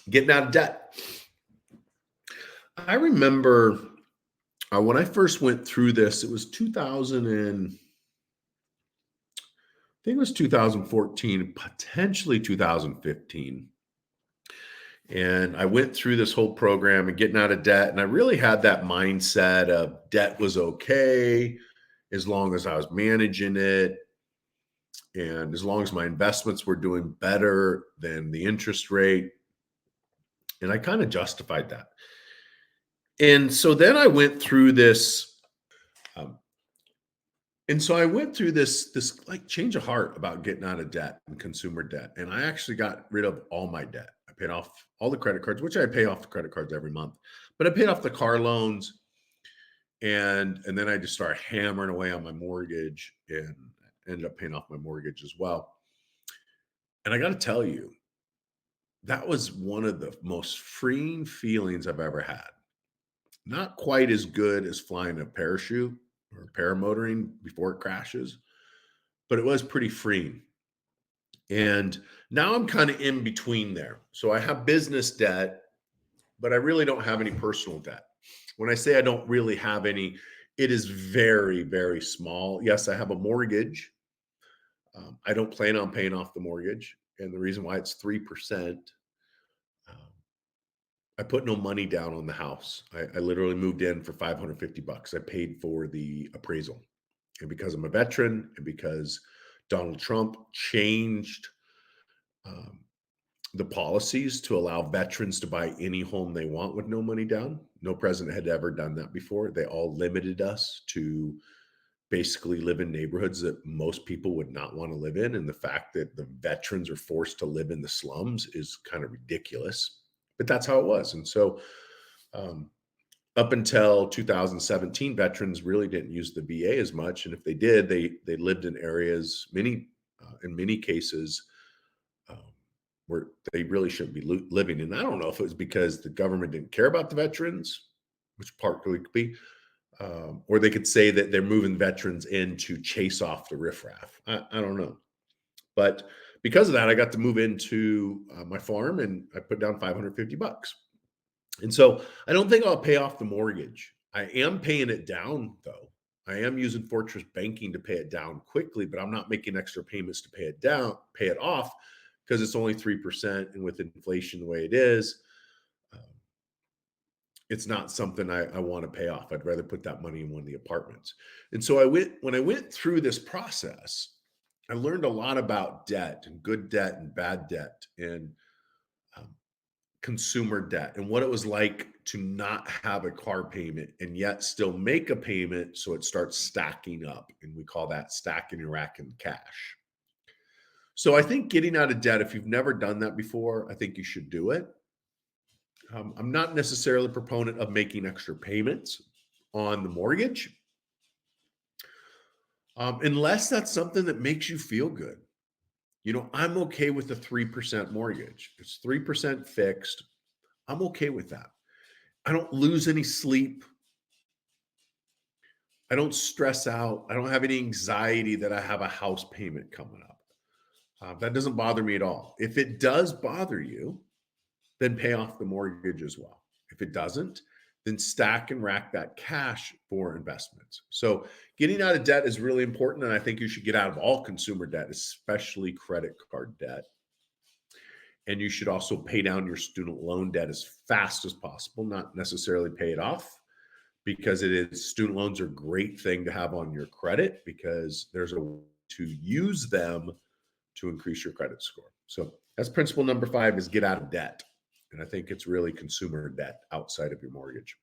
Getting out of debt. I remember when I first went through this, it was 2000 and I think it was 2014, potentially 2015. And I went through this whole program and getting out of debt. And I really had that mindset of debt was okay as long as I was managing it. And as long as my investments were doing better than the interest rate. And I kind of justified that. And so then I went through this. Um, and so I went through this like change of heart about getting out of debt and consumer debt. And I actually got rid of all my debt. I paid off all the credit cards, which I pay off the credit cards every month. But I paid off the car loans, and then I just started hammering away on my mortgage and ended up paying off my mortgage as well. And I got to tell you, that was one of the most freeing feelings I've ever had. Not quite as good as flying a parachute or paramotoring before it crashes, but it was pretty freeing. And now I'm kind of in between there. So I have business debt, but I really don't have any personal debt. When I say I don't really have any, it is very, very small. Yes, I have a mortgage. I don't plan on paying off the mortgage. And the reason why it's 3%, um, I put no money down on the house. I literally moved in for $550. I paid for the appraisal. And because I'm a veteran and because Donald Trump changed um, the policies to allow veterans to buy any home they want with no money down. No president had ever done that before. They all limited us to basically live in neighborhoods that most people would not want to live in. And the fact that the veterans are forced to live in the slums is kind of ridiculous. But that's how it was. And so um, up until 2017, veterans really didn't use the VA as much. And if they did, they lived in areas, in many cases, um, where they really shouldn't be living. And I don't know if it was because the government didn't care about the veterans, which partly could be, or they could say that they're moving veterans in to chase off the riffraff. I don't know. But because of that, I got to move into my farm and I put down $550. And so I don't think I'll pay off the mortgage. I am paying it down though. I am using Fortress Banking to pay it down quickly, but I'm not making extra payments to pay it off because it's only 3%. And with inflation the way it is, um, it's not something I want to pay off. I'd rather put that money in one of the apartments. And so when I went through this process, I learned a lot about debt and good debt and bad debt and um, consumer debt and what it was like to not have a car payment and yet still make a payment so it starts stacking up. And we call that stacking and racking cash. So I think getting out of debt, if you've never done that before, I think you should do it. I'm not necessarily a proponent of making extra payments on the mortgage, unless that's something that makes you feel good. You know, I'm okay with the 3% mortgage. It's 3% fixed. I'm okay with that. I don't lose any sleep. I don't stress out. I don't have any anxiety that I have a house payment coming up. That doesn't bother me at all. If it does bother you, then pay off the mortgage as well. If it doesn't, then stack and rack that cash for investments. So getting out of debt is really important. And I think you should get out of all consumer debt, especially credit card debt. And you should also pay down your student loan debt as fast as possible, not necessarily pay it off, because student loans are a great thing to have on your credit because there's a way to use them to increase your credit score. So that's principle number 5 is get out of debt. And I think it's really consumer debt outside of your mortgage.